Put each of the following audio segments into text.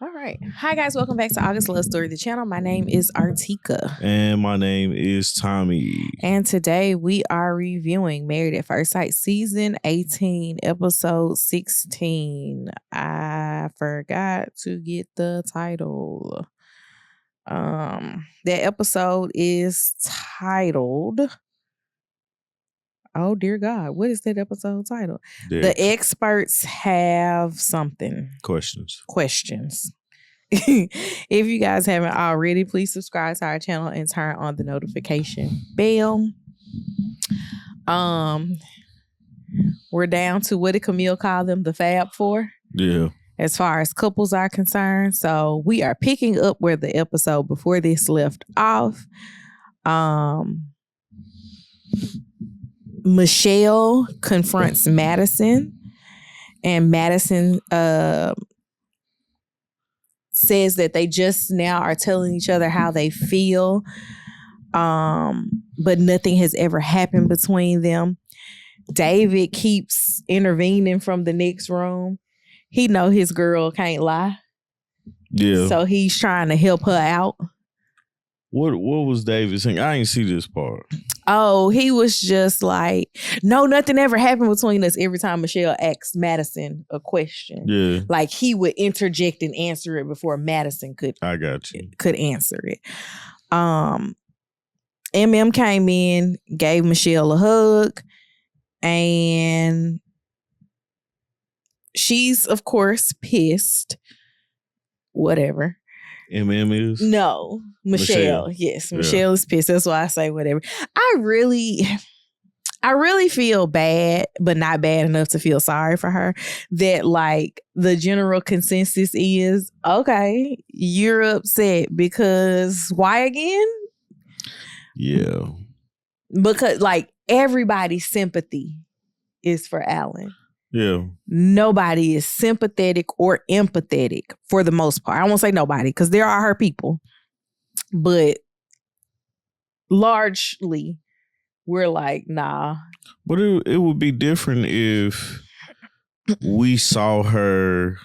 All right. Hi, guys. Welcome back to August Love Story, the channel. My name is Artika. And my name is Tommy. And today we are reviewing Married at First Sight, Season 18, Episode 16. I forgot to get the title. That episode is titled... Oh, dear God. What is that episode title? The experts have something. Questions. If you guys haven't already, please subscribe to our channel and turn on the notification bell. We're down to, what did Camille call them? The Fab Four? Yeah. As far as couples are concerned. So we are picking up where the episode before this left off. Michelle confronts Madison, and Madison says that they just now are telling each other how they feel, but nothing has ever happened between them. David keeps intervening from the next room. He know his girl can't lie. Yeah. So he's trying to help her out. What was David saying? I ain't see this part. Oh, he was just like, no, nothing ever happened between us. Every time Michelle asked Madison a question. Yeah. Like he would interject and answer it before Madison could answer it. MM came in, gave Michelle a hug, and she's, of course, pissed. Whatever. MM is? No, Michelle. Yes, Michelle is pissed. That's why I say whatever. I really feel bad, but not bad enough to feel sorry for her. That like the general consensus is, okay, you're upset because why again? Yeah. Because like everybody's sympathy is for Allan. Yeah. Nobody is sympathetic or empathetic for the most part. I won't say nobody because there are her people. But largely, we're like, nah. But it would be different if we saw her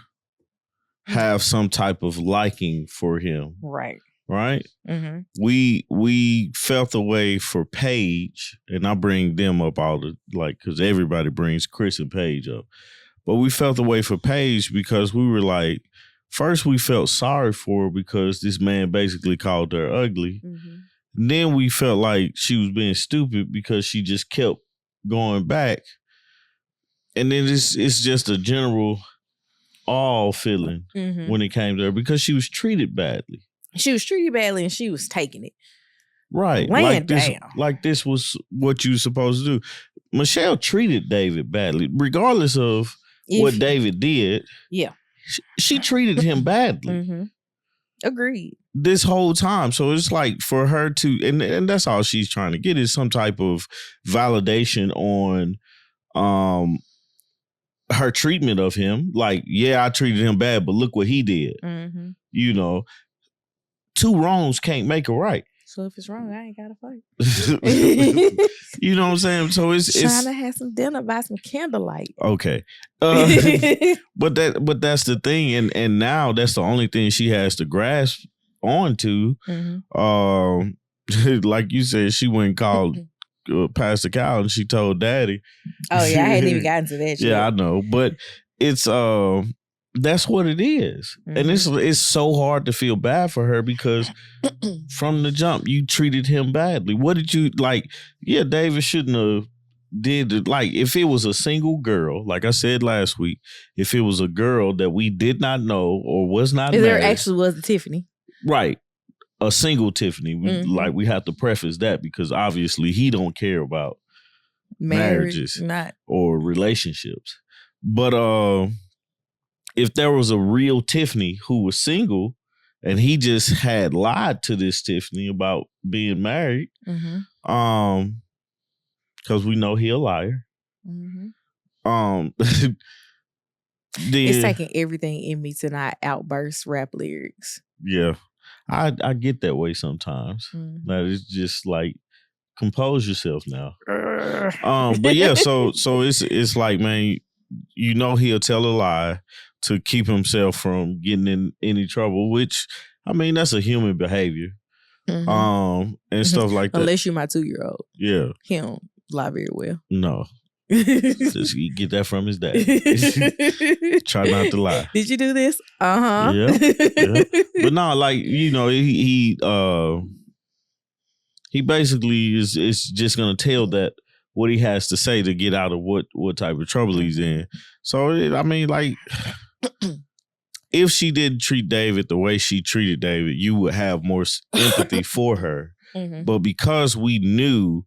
have some type of liking for him. Right. Right? Mm-hmm. We felt the way for Paige, and I bring them up all the, like, because everybody brings Chris and Paige up. But we felt the way for Paige because we were like, first we felt sorry for her because this man basically called her ugly. Mm-hmm. Then we felt like she was being stupid because she just kept going back. And then it's just a general awe feeling when it came to her because she was treated badly. She was treated badly and she was taking it. Right. Like this was what you were supposed to do. Michelle treated David badly, regardless of what David did. Yeah. She treated him badly. Mm-hmm. Agreed. This whole time. So it's like for her to, and that's all she's trying to get is some type of validation on her treatment of him. Like, yeah, I treated him bad, but look what he did. Mm-hmm. You know. Two wrongs can't make a right. So if it's wrong, I ain't gotta fight. You know what I'm saying? So it's trying to have some dinner, buy some candlelight. Okay, but that's the thing, and now that's the only thing she has to grasp onto. Mm-hmm. Like you said, she went and called Pastor Cal, and she told Daddy. Oh yeah, I hadn't even gotten to that yet. Yeah, I know, but it's that's what it is. Mm-hmm. And it's so hard to feel bad for her because from the jump, you treated him badly. What did you, like, yeah, David shouldn't have did it. Like, if it was a single girl, like I said last week, if it was a girl that we did not know or was not married. There actually was a Tiffany. Right. A single Tiffany. We have to preface that because obviously he don't care about marriages or relationships. But, if there was a real Tiffany who was single and he just had lied to this Tiffany about being married, because we know he a liar. Mm-hmm. It's taking everything in me to not outburst rap lyrics. Yeah. I get that way sometimes. Mm-hmm. That it's just like, compose yourself now. But yeah, so it's like, man, you know he'll tell a lie to keep himself from getting in any trouble, which, I mean, that's a human behavior. And stuff like that. Unless you're my 2-year-old. Yeah. He don't lie very well. No. Just get that from his dad. Try not to lie. Did you do this? Uh-huh. Yeah. But no, like, you know, he basically is just gonna tell that what he has to say to get out of what type of trouble he's in. So I mean, like, if she didn't treat David the way she treated David, you would have more empathy for her. But because we knew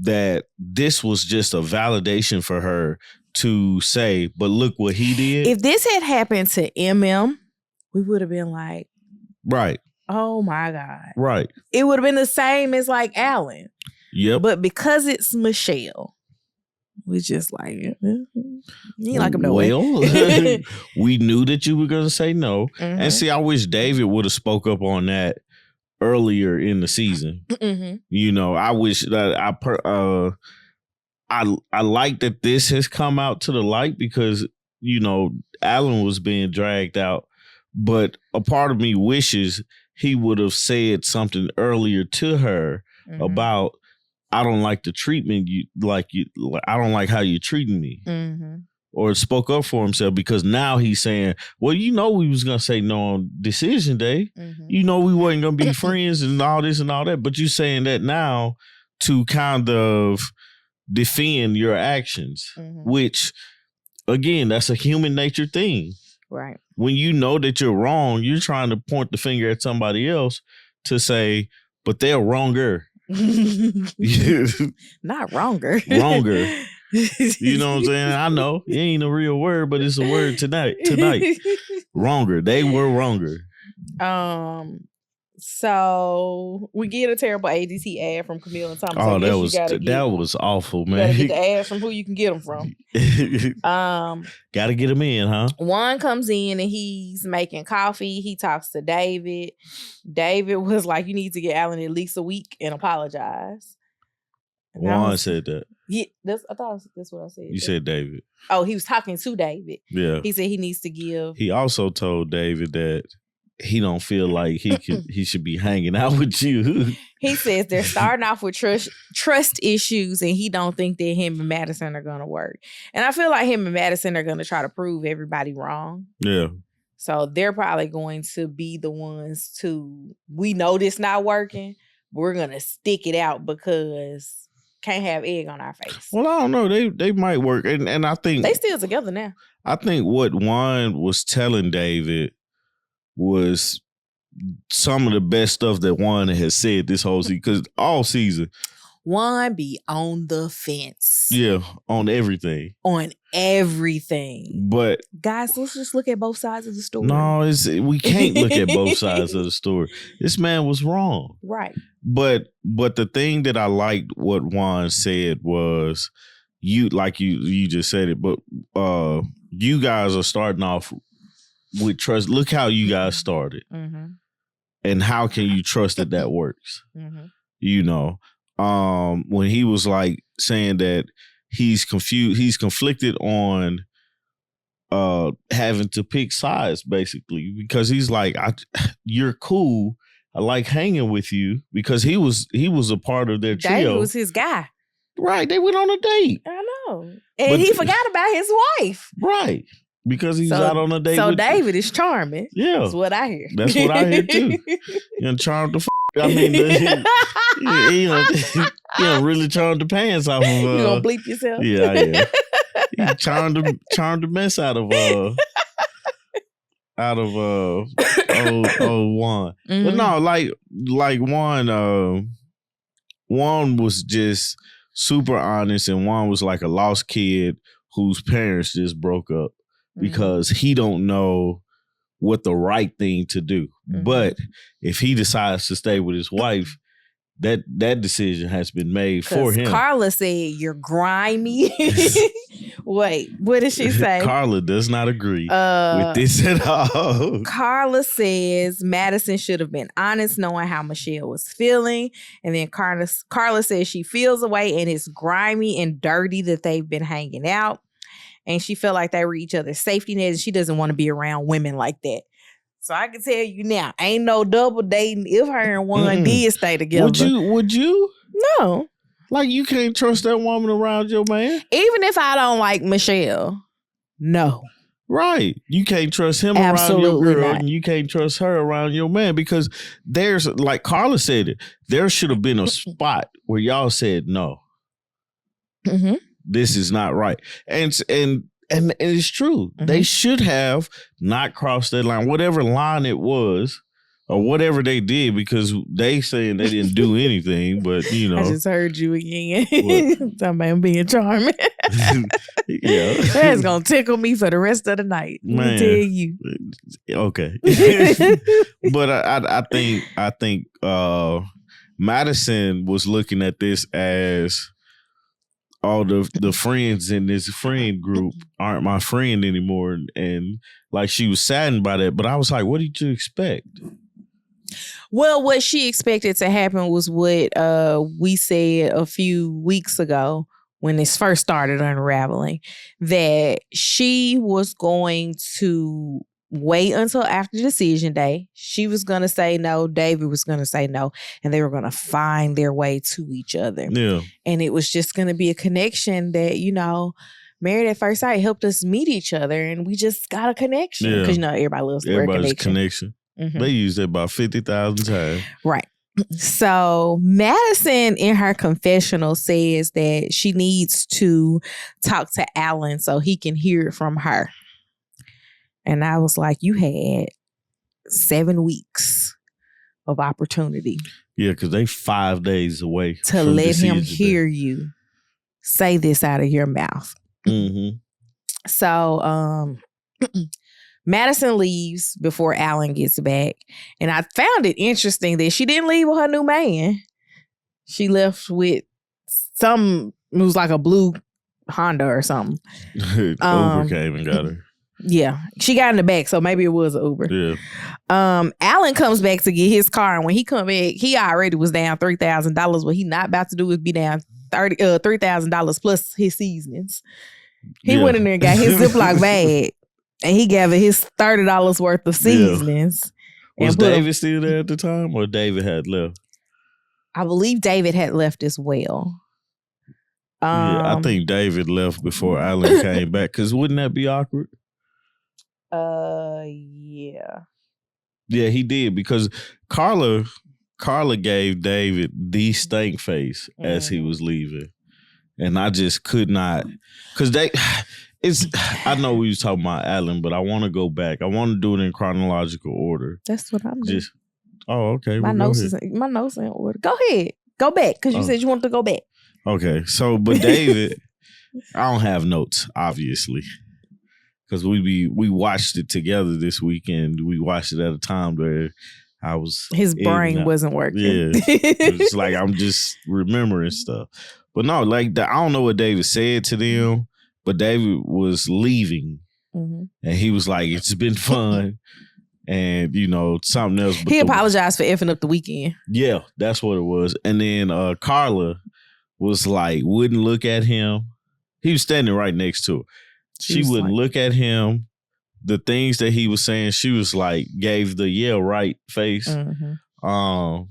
that this was just a validation for her to say, but look what he did. If this had happened to MM, we would have been like, right. Oh my God. Right. It would have been the same as like Allan. Yep. But because it's Michelle, we just like, you like him no way. Well, we knew that you were going to say no. And see, I wish David would have spoke up on that earlier in the season. You know, I wish that I like that this has come out to the light because, you know, Allan was being dragged out. But a part of me wishes he would have said something earlier to her about, I don't like the treatment I don't like how you're treating me. Or spoke up for himself, because now he's saying, well, you know, we was going to say no on decision day. You know, we wasn't going to be friends and all this and all that. But you saying that now to kind of defend your actions, which, again, that's a human nature thing. Right. When you know that you're wrong, you're trying to point the finger at somebody else to say, but they're wronger. Not wronger. Wronger. You know what I'm saying? I know it ain't a real word, but it's a word tonight. Wronger. They were wronger. So we get a terrible ADT ad from Camille and Thomas. Oh, that was awful, man. You gotta get the ads from who you can get them from. Gotta get them in, huh? Juan comes in and he's making coffee. He talks to David. David was like, "You need to get Allan at least a week and apologize." And Juan said that. Yeah, I thought that's what I said. You said David. Oh, he was talking to David. Yeah. He said he needs to give. He also told David that he don't feel like he should be hanging out with you. He says they're starting off with trust issues, and he don't think that him and Madison are gonna work. And I feel like him and Madison are gonna try to prove everybody wrong. Yeah. So they're probably going to be the ones we know this not working. We're gonna stick it out because can't have egg on our face. Well, I don't know. They might work, and I think they still together now. I think what Juan was telling David was some of the best stuff that Juan has said this whole season, because all season Juan be on the fence. Yeah, on everything. On everything. But guys, let's just look at both sides of the story. No, we can't look at both sides of the story. This man was wrong. Right. But the thing that I liked what Juan said was, you just said it, but you guys are starting off with trust. Look how you guys started. And how can you trust that works? You know, when he was like saying that he's conflicted on having to pick sides, basically, because he's like, you're cool. I like hanging with you, because he was a part of their trio. David was his guy. Right. They went on a date. I know. And he forgot about his wife. Right. Because he's out on a date. So David is charming. Yeah. That's what I hear. That's what I hear too. You charmed the I mean, he really charmed the pants off of. You gonna bleep yourself? Yeah. He charmed the mess out of old Juan. But no, like Juan was just super honest, and Juan was like a lost kid whose parents just broke up because he don't know what the right thing to do. But if he decides to stay with his wife, that decision has been made for him. Carla said, "You're grimy." Wait, what did she say? Carla does not agree with this at all. Carla says Madison should have been honest, knowing how Michelle was feeling. And then Carla says she feels away and it's grimy and dirty that they've been hanging out. and she felt like they were each other's safety net, and she doesn't want to be around women like that. So I can tell you now, ain't no double dating if her and Juan did stay together. Would you? No. Like, you can't trust that woman around your man? Even if I don't like Michelle, no. Right. You can't trust him around your girl, and you can't trust her around your man, because there's, like Carla said it, there should have been a spot where y'all said no. Mm-hmm. This is not right. And it's true. Mm-hmm. They should have not crossed that line, whatever line it was, or whatever they did, because they saying they didn't do anything, but you know. I just heard you again. Talking about being charming. Yeah. That's going to tickle me for the rest of the night. Let me tell you. Okay. But I think Madison was looking at this as all the friends in this friend group aren't my friend anymore. And like, she was saddened by that. But I was like, what did you expect? Well, what she expected to happen was what we said a few weeks ago when this first started unraveling, that she was going to wait until after decision day. She was going to say no. David was going to say no. And they were going to find their way to each other. Yeah. And it was just going to be a connection that, you know, Married at First Sight helped us meet each other. And we just got a connection. Because, you know, everybody loves the word connection. Mm-hmm. They used it about 50,000 times. Right. So Madison in her confessional says that she needs to talk to Allan so he can hear it from her. And I was like, you had 7 weeks of opportunity. Yeah, because they 5 days away to let him hear you say this out of your mouth. Mm-hmm. So Madison leaves before Allan gets back. And I found it interesting that she didn't leave with her new man. She left with it was like a blue Honda or something. Uber came and got her. Yeah, she got in the back, so maybe it was an Uber. Yeah. Allan comes back to get his car, and when he come back, he already was down $3,000. What he not about to do is be down $3,000 plus his seasonings. He went in there and got his Ziploc bag, and he gave it his $30 worth of seasonings. Was David still there at the time, or David had left? I believe David had left as well. Yeah, I think David left before Allan came back, because wouldn't that be awkward? Yeah. Yeah, he did, because Carla gave David the stank face as he was leaving. And I just could not, because I know we was talking about Allan, but I want to go back. I want to do it in chronological order. That's what I'm doing. Okay. My notes is in order. Go ahead. Go back, because you said you wanted to go back. Okay. So, but David, I don't have notes, obviously. Because we watched it together this weekend. We watched it at a time where I was... His brain wasn't working. Yeah. It's like I'm just remembering stuff. But no, like, I don't know what David said to them, but David was leaving. Mm-hmm. And he was like, it's been fun. And, you know, something else. He apologized for effing up the weekend. Yeah, that's what it was. And then Carla was like, wouldn't look at him. He was standing right next to her. She wouldn't look at him. The things that he was saying, she was like, gave the right face. Mm-hmm.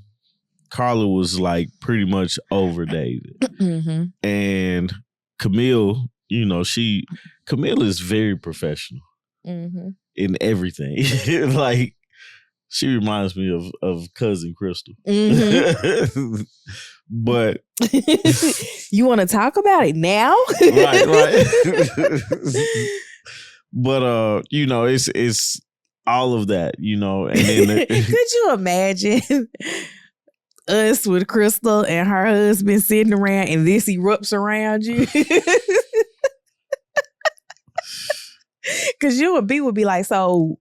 Carla was like pretty much over David. Mm-hmm. And Camille, you know, Camille is very professional in everything. Like, she reminds me of cousin Crystal. Mm-hmm. But you want to talk about it now? right. But you know, it's all of that, you know. And then could you imagine us with Crystal and her husband sitting around and this erupts around you? Because you and B would be like, so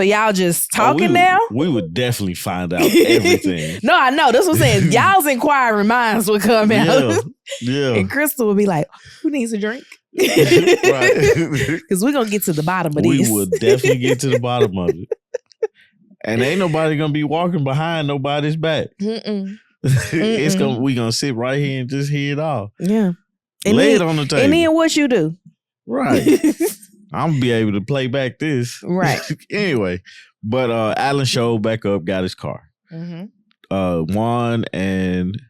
y'all just talking now? We would definitely find out everything. No, I know. That's what I'm saying. Y'all's inquiring minds would come out. Yeah. And Crystal would be like, who needs a drink? Right. Because we're going to get to the bottom of this. We would definitely get to the bottom of it. And ain't nobody going to be walking behind nobody's back. It's we going to sit right here and just hear it all. Yeah. Lay it on the table. And then what you do? Right. I'm gonna be able to play back this. Right. Anyway, but Allan showed back up, got his car. Juan and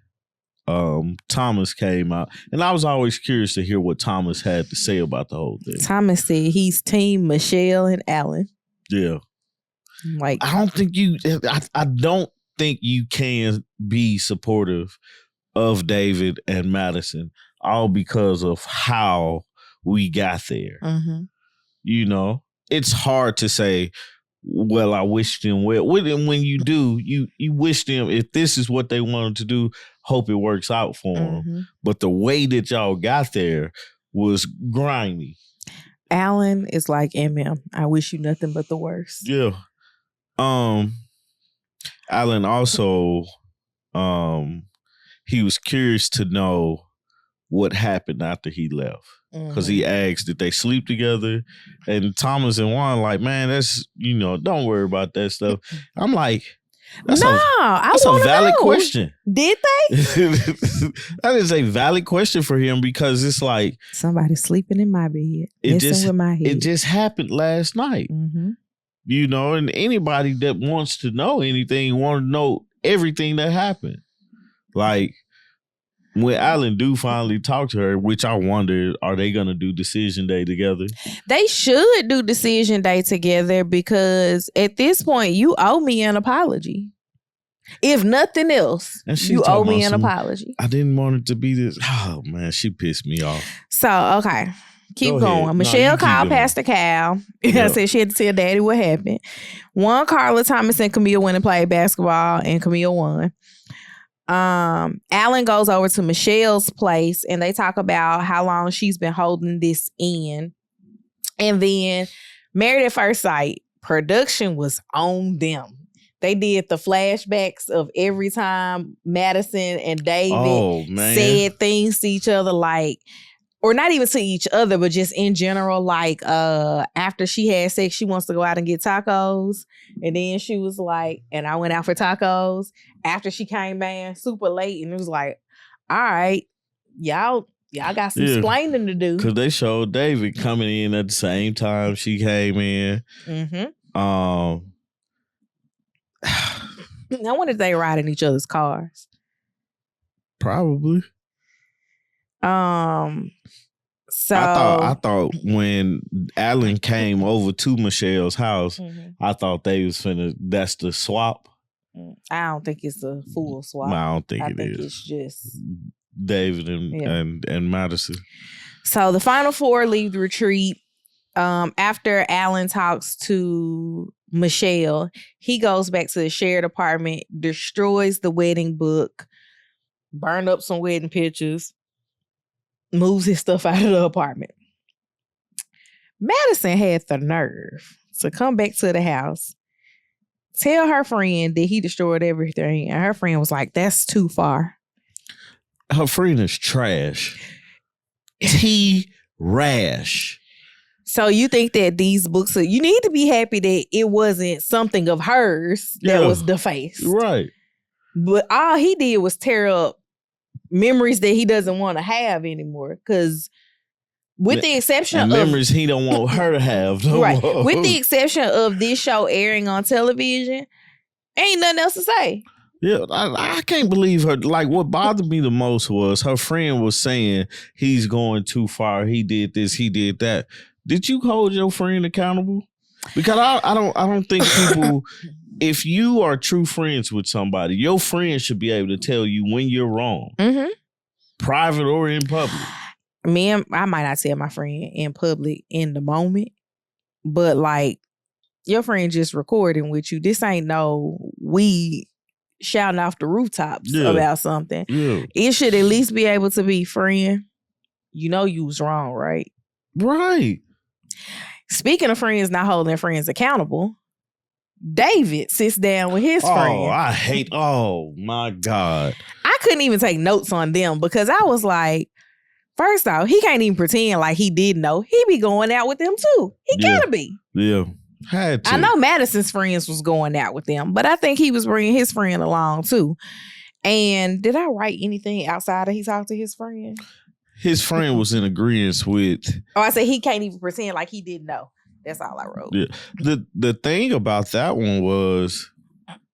Thomas came out, and I was always curious to hear what Thomas had to say about the whole thing. Thomas said he's team Michelle and Allan. Yeah. Like, I don't think you can be supportive of David and Madison all because of how we got there. You know, it's hard to say, well, I wish them well. When you do, you wish them, if this is what they wanted to do, hope it works out for them. But the way that y'all got there was grimy. Allan is like MM. I wish you nothing but the worst. Yeah. Allan also, he was curious to know what happened after he left. Because he asked, did they sleep together? And Thomas and Juan like, man, that's, don't worry about that stuff. I'm like, that's a valid question. Did they? That is a valid question for him because it's like somebody sleeping in my bed, messing with my head. It just happened last night. And anybody that wants to know anything want to know everything that happened. Like, when Allan do finally talk to her, which I wonder, are they going to do decision day together? They should do decision day together because at this point, you owe me an apology. If nothing else, you owe me an apology. I didn't want it to be this. Oh, man, she pissed me off. So, okay. Keep going. Michelle called Pastor Cal. I said she had to tell Daddy what happened. Juan, Carla, Thomas, and Camille went and played basketball, and Camille won. Allan goes over to Michelle's place and they talk about how long she's been holding this in. And then Married at First Sight, production was on them. They did the flashbacks of every time Madison and David said things to each other, like, or not even to each other, but just in general, like after she had sex, she wants to go out and get tacos. And then she was like, and I went out for tacos. After she came back super late, and it was like, all right, y'all got some explaining to do. Because they showed David coming in at the same time she came in. I wonder if they ride in each other's cars. Probably. So I thought when Allan came over to Michelle's house, I thought they was that's the swap. I don't think it's a full swap. I don't think I it think is. It's just David and Madison. So the final four leave the retreat. After Allan talks to Michelle, he goes back to the shared apartment, destroys the wedding book, burned up some wedding pictures, moves his stuff out of the apartment. Madison had the nerve to come back to the house, tell her friend that he destroyed everything, and her friend was like, that's too far. Her friend is trash. Rash. So you think that these books, you need to be happy that it wasn't something of hers that was defaced. Right. But all he did was tear up memories that he doesn't want to have anymore. Because with the exception of memories he don't want her to have. Right. With the exception of this show airing on television, ain't nothing else to say. Yeah, I can't believe her. Like, what bothered me the most was her friend was saying he's going too far. He did this, he did that. Did you hold your friend accountable? Because I don't think people, if you are true friends with somebody, your friend should be able to tell you when you're wrong. Private or in public. I might not tell my friend in public in the moment, but like your friend just recording with you. This ain't no we shouting off the rooftops about something. It should at least be able to be, friend, you know you was wrong, right? Right. Speaking of friends not holding their friends accountable, David sits down with his friend. Oh my God. I couldn't even take notes on them because I was like, first off, he can't even pretend like he didn't know. He be going out with them too. He gotta be. Yeah. Had to. I know Madison's friends was going out with them, but I think he was bringing his friend along too. And did I write anything outside of he talked to his friend? his friend was in agreement with. Oh, I said he can't even pretend like he didn't know. That's all I wrote. Yeah. The thing about that one was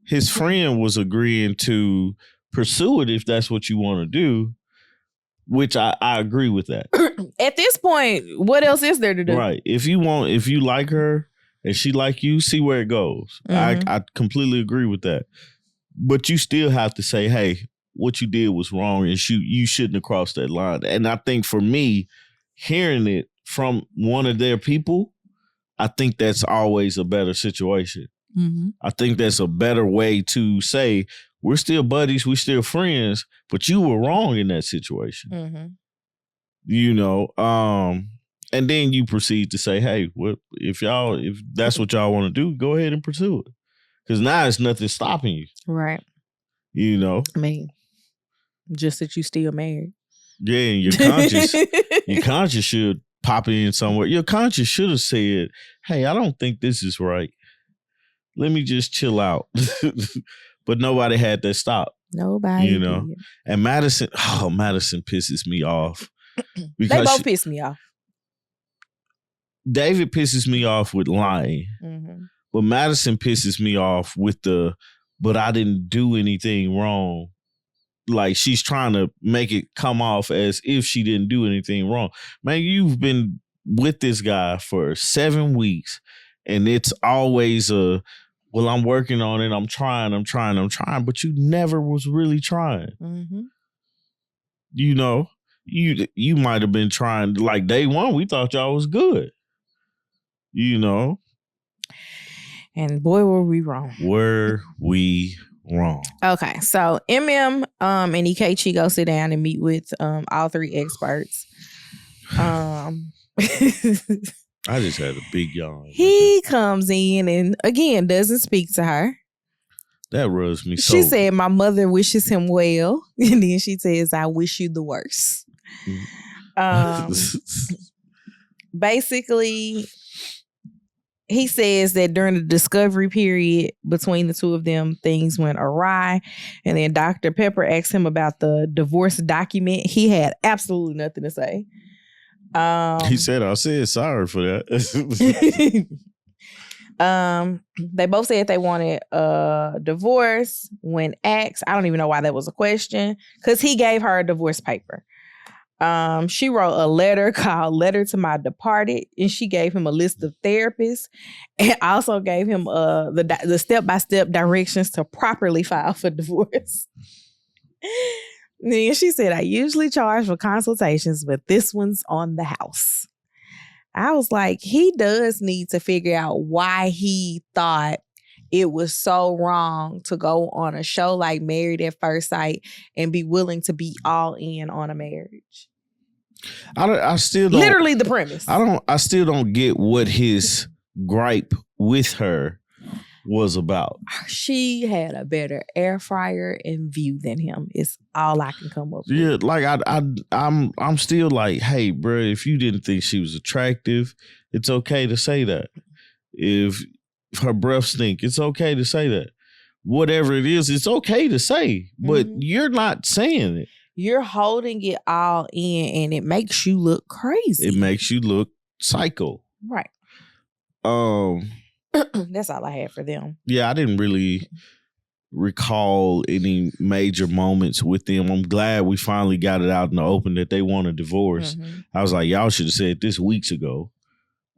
his friend was agreeing to pursue it if that's what you want to do, which I agree with that. At this point, what else is there to do? Right. If you like her and she like you, see where it goes. I completely agree with that. But you still have to say, hey, what you did was wrong and you shouldn't have crossed that line. And I think for me, hearing it from one of their people, I think that's always a better situation. Mm-hmm. I think that's a better way to say, we're still buddies, we're still friends, but you were wrong in that situation. Mm-hmm. You know, and then you proceed to say, hey, if that's what y'all want to do, go ahead and pursue it. Because now it's nothing stopping you. Right. You know? I mean, just that you still married. Yeah, and your conscience should pop in somewhere. Your conscience should have said, hey, I don't think this is right. Let me just chill out. But nobody had that stop. Nobody. You know? Did. And Madison pisses me off. Because they both piss me off. David pisses me off with lying. Mm-hmm. But Madison pisses me off with but I didn't do anything wrong. Like she's trying to make it come off as if she didn't do anything wrong. Man, you've been with this guy for 7 weeks and it's always well, I'm working on it. I'm trying, but you never was really trying. Mm-hmm. You know, you might have been trying, like day one, we thought y'all was good. You know? And boy, were we wrong. Were we wrong? Okay, so MM and EKG go sit down and meet with all three experts. I just had a big yawn. He comes in and again doesn't speak to her. That rubs me so. She said, my mother wishes him well. And then she says, I wish you the worst. Basically, he says that during the discovery period between the two of them, things went awry. And then Dr. Pepper asked him about the divorce document. He had absolutely nothing to say. He said, I said sorry for that. They both said they wanted a divorce. When asked, I don't even know why that was a question, because he gave her a divorce paper. She wrote a letter called Letter to My Departed, and she gave him a list of therapists and also gave him the step-by-step directions to properly file for divorce. Then she said, I usually charge for consultations, but this one's on the house. I was like, he does need to figure out why he thought it was so wrong to go on a show like Married at First Sight and be willing to be all in on a marriage. I still don't. Literally the premise. I still don't get what his gripe with her was about. She had a better air fryer and view than him. It's all I can come up with. Yeah, like I'm still like, hey, bro, if you didn't think she was attractive, it's okay to say that. If her breath stink, it's okay to say that. Whatever it is, it's okay to say, but you're not saying it. You're holding it all in, and it makes you look crazy. It makes you look psycho. Right. That's all I had for them. Yeah, I didn't really recall any major moments with them. I'm glad we finally got it out in the open that they want a divorce. Mm-hmm. I was like, y'all should have said this weeks ago.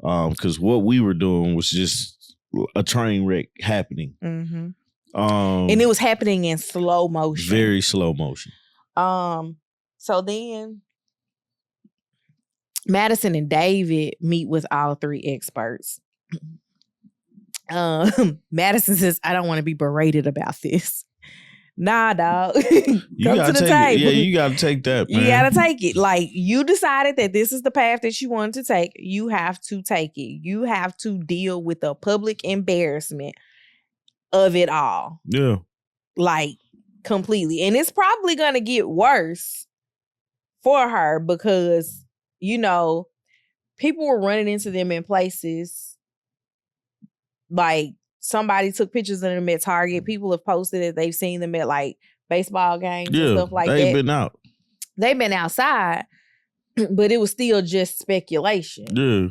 Because what we were doing was just a train wreck happening. Mm-hmm. And it was happening in slow motion. Very slow motion. So then Madison and David meet with all three experts. Madison says, I don't want to be berated about this. Nah, dog. Come to the table. Yeah, you got to take that, man. You got to take it. Like, you decided that this is the path that you wanted to take. You have to take it. You have to deal with the public embarrassment of it all. Yeah. Like, completely. And it's probably going to get worse for her because, you know, people were running into them in places. Like, somebody took pictures of them at Target. People have posted that they've seen them at, like, baseball games and stuff like that. They've been out. They've been outside. but it was still just speculation. Yeah.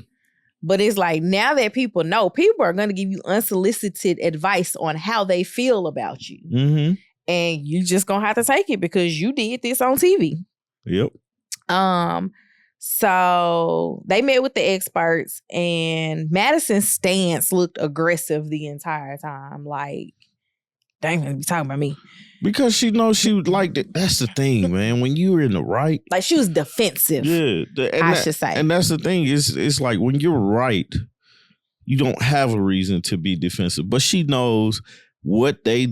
But it's like, now that people know, people are going to give you unsolicited advice on how they feel about you. Mm-hmm. And you just going to have to take it because you did this on TV. Yep. So they met with the experts, and Madison's stance looked aggressive the entire time. Like, they ain't gonna be talking about me. Because she knows she would like that. That's the thing, man. When you were in the right. Like, she was defensive. Yeah. I should say. And that's the thing. It's like when you're right, you don't have a reason to be defensive. But she knows what they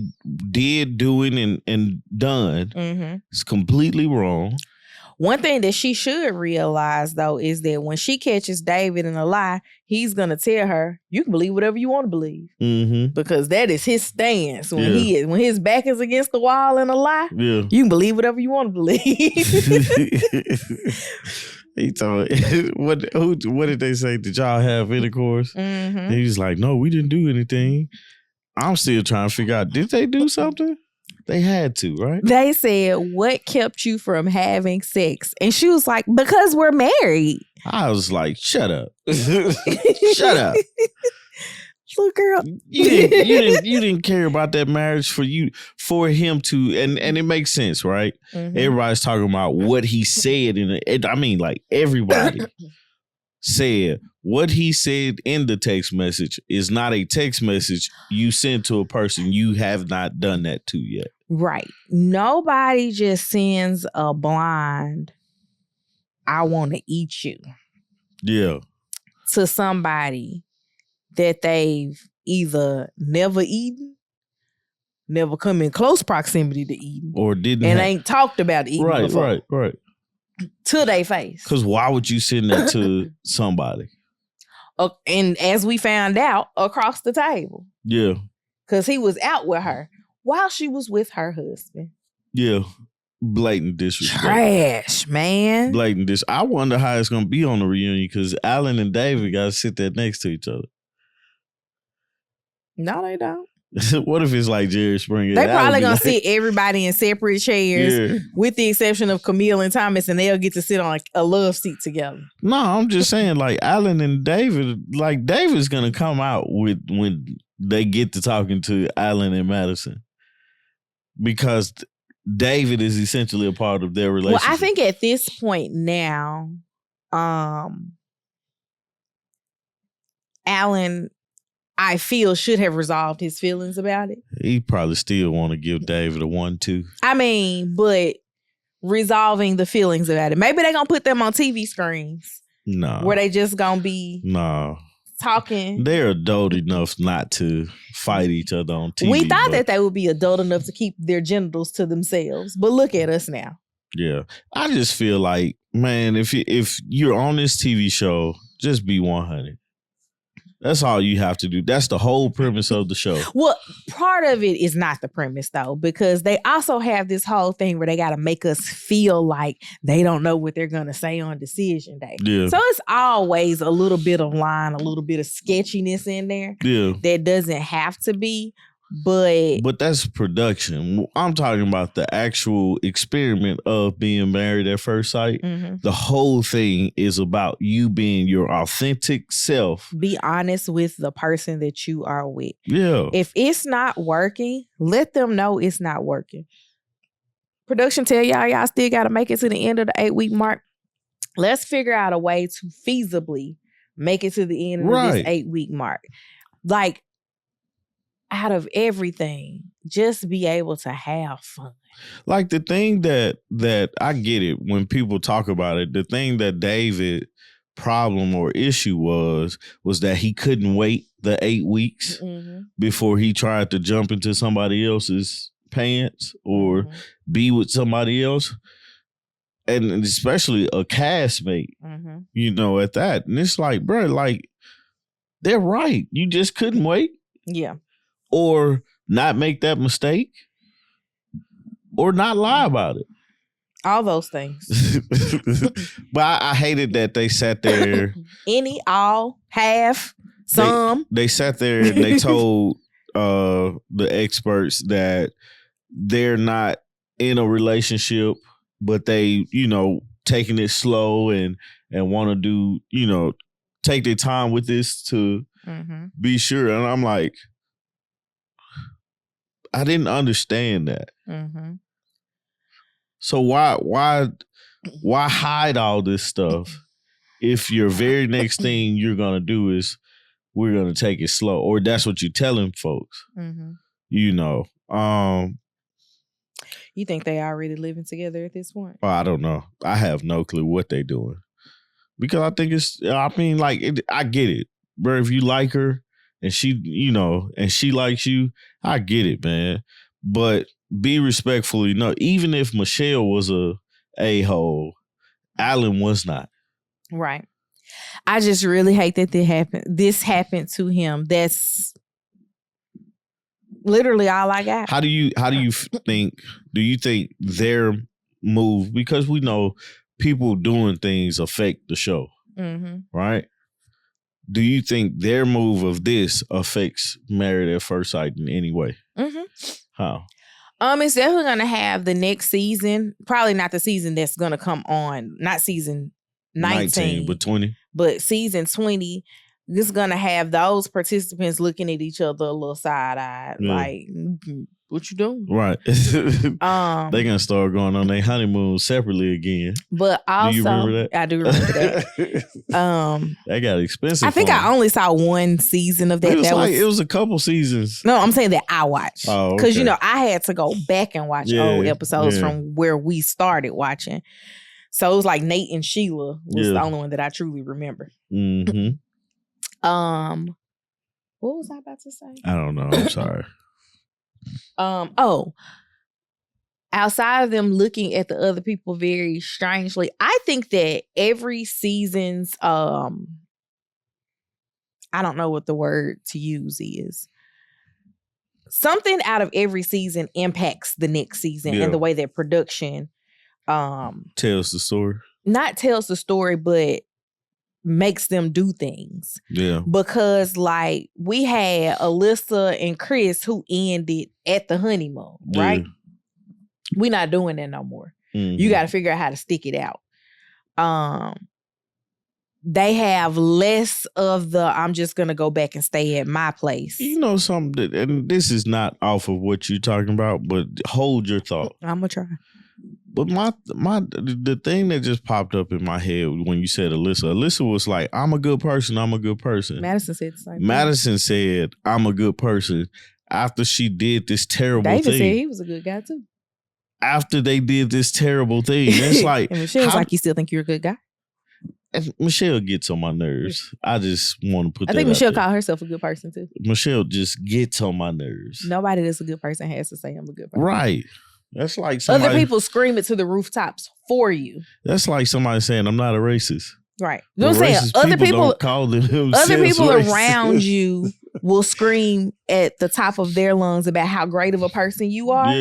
did, doing, and done is completely wrong. One thing that she should realize, though, is that when she catches David in a lie, he's going to tell her, you can believe whatever you want to believe. Mm-hmm. Because that is his stance. When when his back is against the wall in a lie, you can believe whatever you want to believe. He told what did they say? Did y'all have intercourse? Mm-hmm. He was like, no, we didn't do anything. I'm still trying to figure out, did they do something? They had to, right? They said, what kept you from having sex? And she was like, because we're married. I was like, shut up. Shut up. Little girl. You didn't care about that marriage for him to, and it makes sense, right? Mm-hmm. Everybody's talking about what he said like everybody said what he said in the text message is not a text message you send to a person you have not done that to yet. Right. Nobody just sends a blind, I want to eat you. Yeah. To somebody that they've either never eaten, never come in close proximity to eating, or didn't ain't talked about eating before. Right. To their face. Because why would you send that to somebody? And as we found out, across the table. Yeah. Because he was out with her while she was with her husband. Yeah. Blatant disrespect. Trash, man. Blatant disrespect. I wonder how it's going to be on the reunion because Allan and David got to sit there next to each other. No, they don't. What if it's like Jerry Springer? They probably gonna sit everybody in separate chairs, with the exception of Camille and Thomas, and they'll get to sit on a love seat together. No, I'm just saying, like Allan and David, like David's gonna come out with when they get to talking to Allan and Madison, because David is essentially a part of their relationship. Well, I think at this point now, Allan, I feel, should have resolved his feelings about it. He probably still want to give David a 1-2. I mean, but resolving the feelings about it. Maybe they're going to put them on TV screens. No. Where they just going to be talking. They're adult enough not to fight each other on TV. We thought that they would be adult enough to keep their genitals to themselves. But look at us now. Yeah. I just feel like, man, if you're on this TV show, just be 100. That's all you have to do. That's the whole premise of the show. Well, part of it is not the premise, though, because they also have this whole thing where they got to make us feel like they don't know what they're going to say on decision day. Yeah. So it's always a little bit of line, a little bit of sketchiness in there. Yeah. That doesn't have to be. But that's production. I'm talking about the actual experiment of being married at first sight. Mm-hmm. The whole thing is about you being your authentic self. Be honest with the person that you are with. Yeah. If it's not working, let them know it's not working. Production tell y'all still got to make it to the end of the 8-week mark. Let's figure out a way to feasibly make it to the end of this 8-week mark. Like, out of everything, just be able to have fun. Like the thing that I get it when people talk about it, the thing that David problem or issue was that he couldn't wait the 8 weeks before he tried to jump into somebody else's pants or be with somebody else. And especially a castmate, at that. And it's like, bro, like, they're right. You just couldn't wait. Yeah. Or not make that mistake, or not lie about it. All those things. But I hated that they sat there. Any, all, half, some. They sat there and they told the experts that they're not in a relationship, but they, taking it slow and want to do, take their time with this to be sure. And I'm like, I didn't understand that. So why hide all this stuff if your very next thing you're gonna do is we're gonna take it slow, or that's what you're telling folks? You think they already living together at this point? I don't know. I have no clue what they doing, because I think I get it, bro. If you like her and she, and she likes you, I get it, man. But be respectful. Even if Michelle was a-hole, Allan was not. Right. I just really hate that this happened to him. That's literally all I got. How do you think? Do you think their move, because we know people doing things affect the show, right? Do you think their move of this affects Married at First Sight in any way? How? It's definitely gonna have the next season. Probably not the season that's gonna come on. Not season 19, but 20. But season 20. This is gonna have those participants looking at each other a little side-eyed, like, what you doing? Right. They're gonna start going on their honeymoon separately again. But also, do you remember that? I do remember that. That got expensive. I think I only saw one season of that. It was a couple seasons. No, I'm saying that I watched. Oh, okay. Because I had to go back and watch old episodes from where we started watching. So it was like Nate and Sheila was the only one that I truly remember. What was I about to say? I don't know. I'm sorry. Outside of them looking at the other people very strangely, I think that every season's I don't know what the word to use is. Something out of every season impacts the next season and the way that production tells the story. Not tells the story, but makes them do things. Yeah. Because like we had Alyssa and Chris who ended at the honeymoon, right? We're not doing that no more. You got to figure out how to stick it out. They have less of the I'm just going to go back and stay at my place. You know something, and this is not off of what you're talking about, but hold your thought. I'm going to try. But the thing that just popped up in my head when you said Alyssa was like, I'm a good person. Madison said the same thing. Madison said, I'm a good person after she did this terrible thing. David said he was a good guy too. After they did this terrible thing. It's like, and Michelle's like, you still think you're a good guy? And Michelle gets on my nerves. I just want to put that I think Michelle called herself a good person too. Michelle just gets on my nerves. Nobody that's a good person has to say I'm a good person. Right. That's like other people scream it to the rooftops for you. That's like somebody saying I'm not a racist. Right. You know what I'm saying? Other people racist. around you will scream at the top of their lungs about how great of a person you are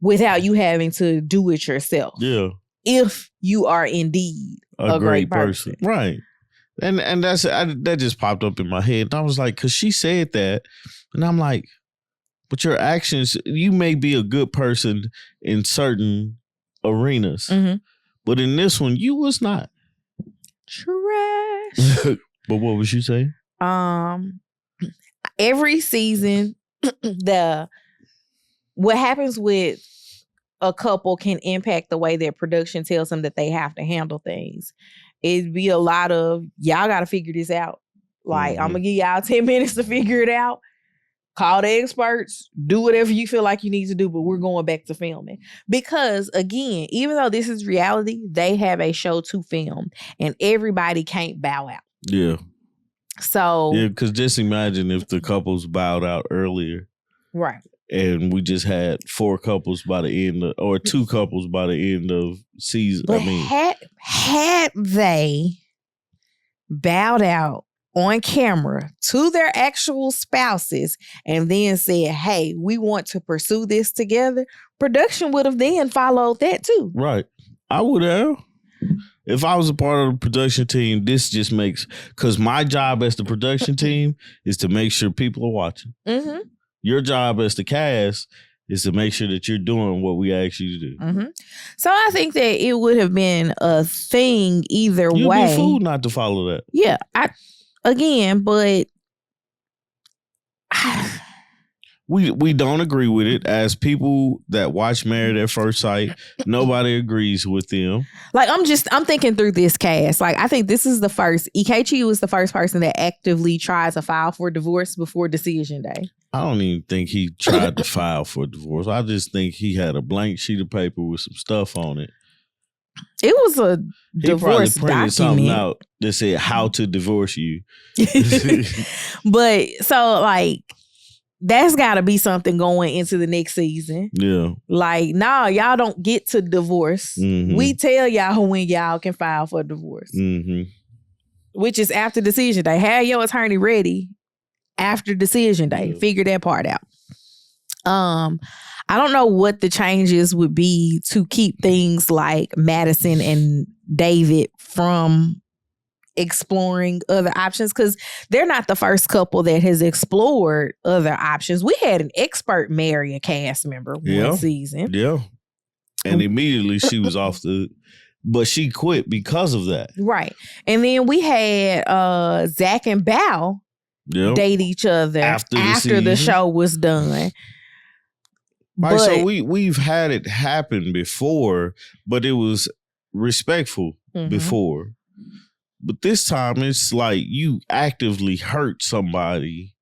without you having to do it yourself. Yeah. If you are indeed a great person. Right. And that just popped up in my head. And I was like, because she said that. And I'm like, but your actions, you may be a good person in certain arenas. But in this one, you was not. Trash. But what was you saying? Every season, what happens with a couple can impact the way their production tells them that they have to handle things. It'd be a lot of, y'all got to figure this out. Like, I'm going to give y'all 10 minutes to figure it out. Call the experts, do whatever you feel like you need to do, but we're going back to filming. Because again, even though this is reality, they have a show to film and everybody can't bow out. Yeah. So. Yeah, because just imagine if the couples bowed out earlier. Right. And we just had 4 couples by the end of, or 2 couples by the end of season. But had they bowed out on camera to their actual spouses and then said, hey, we want to pursue this together, production would have then followed that too. Right. I would have. If I was a part of the production team, this just makes, because my job as the production team is to make sure people are watching. Your job as the cast is to make sure that you're doing what we asked you to do. Mm-hmm. So I think that it would have been a thing either You'd way. You'd be fool not to follow that. Yeah. But we don't agree with it. As people that watch Married at First Sight, nobody agrees with them. Like, I'm thinking through this cast. Like, I think this is the first. Ikechi was the first person that actively tried to file for divorce before decision day. I don't even think he tried to file for divorce. I just think he had a blank sheet of paper with some stuff on it. It was a divorce he probably printed document. Something out that said how to divorce you. But so like that's got to be something going into the next season. Yeah. Like, nah, y'all don't get to divorce. Mm-hmm. We tell y'all when y'all can file for divorce, which is after decision day. Have your attorney ready after decision day. Figure that part out. I don't know what the changes would be to keep things like Madison and David from exploring other options, because they're not the first couple that has explored other options. We had an expert marry a cast member one season. Yeah. And immediately she was off but she quit because of that. Right. And then we had Zach and Bao date each other after the show was done. Right, so we've had it happen before, but it was respectful before. But this time it's like you actively hurt somebody.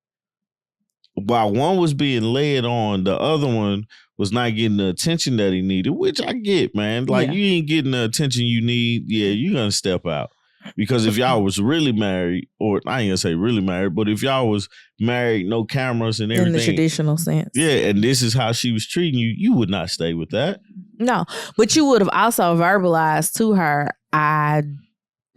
While one was being led on, the other one was not getting the attention that he needed, which I get, man. Like, you ain't getting the attention you need. Yeah, you're going to step out. Because if y'all was really married, or I ain't gonna say really married, but if y'all was married, no cameras and everything. In the traditional sense. Yeah, and this is how she was treating you, you would not stay with that. No, but you would have also verbalized to her, I'm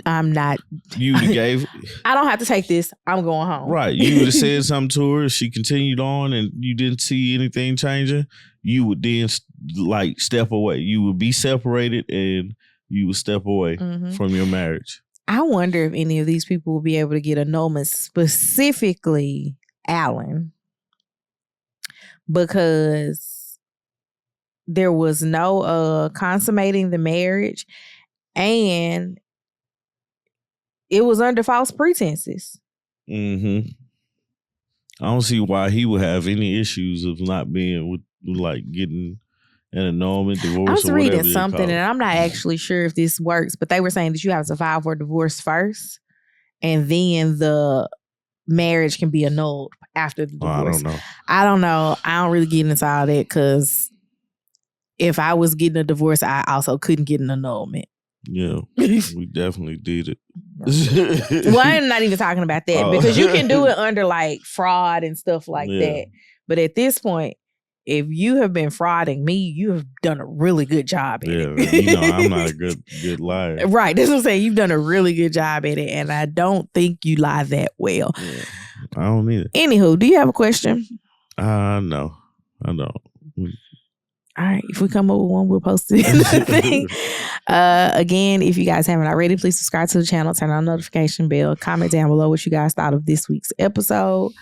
not. You gave. I don't have to take this. I'm going home. Right. You would have said something to her. She continued on and you didn't see anything changing. You would then like step away. You would be separated and you would step away from your marriage. I wonder if any of these people will be able to get annulment, specifically Allan, because there was no consummating the marriage and it was under false pretenses. I don't see why he would have any issues of not being with, like, getting an annulment, divorce. I was reading something, and I'm not actually sure if this works, but they were saying that you have to file for divorce first, and then the marriage can be annulled after the divorce. I don't know. I don't really get into all that, because if I was getting a divorce, I also couldn't get an annulment. Yeah, we definitely did it. Well, I'm not even talking about that, because you can do it under like fraud and stuff like that. But at this point, if you have been frauding me, you have done a really good job at it. You know, I'm not a good liar. Right. That's what I'm saying. You've done a really good job at it. And I don't think you lie that well. Yeah, I don't either. Anywho, do you have a question? No, I don't. All right. If we come up with one, we'll post it in the thing. Again, if you guys haven't already, please subscribe to the channel, turn on the notification bell, comment down below what you guys thought of this week's episode.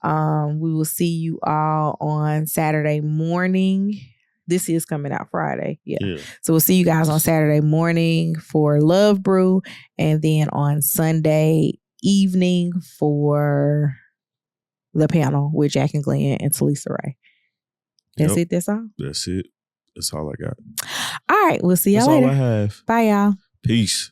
We will see you all on Saturday morning. This is coming out Friday. Yeah. So we'll see you guys on Saturday morning for Love Brew, and then on Sunday evening for the panel with Jack and Glenn and Talisa Ray. That's it. That's all. That's it. That's all I got. All right. We'll see y'all later. That's all I have. Bye, y'all. Peace.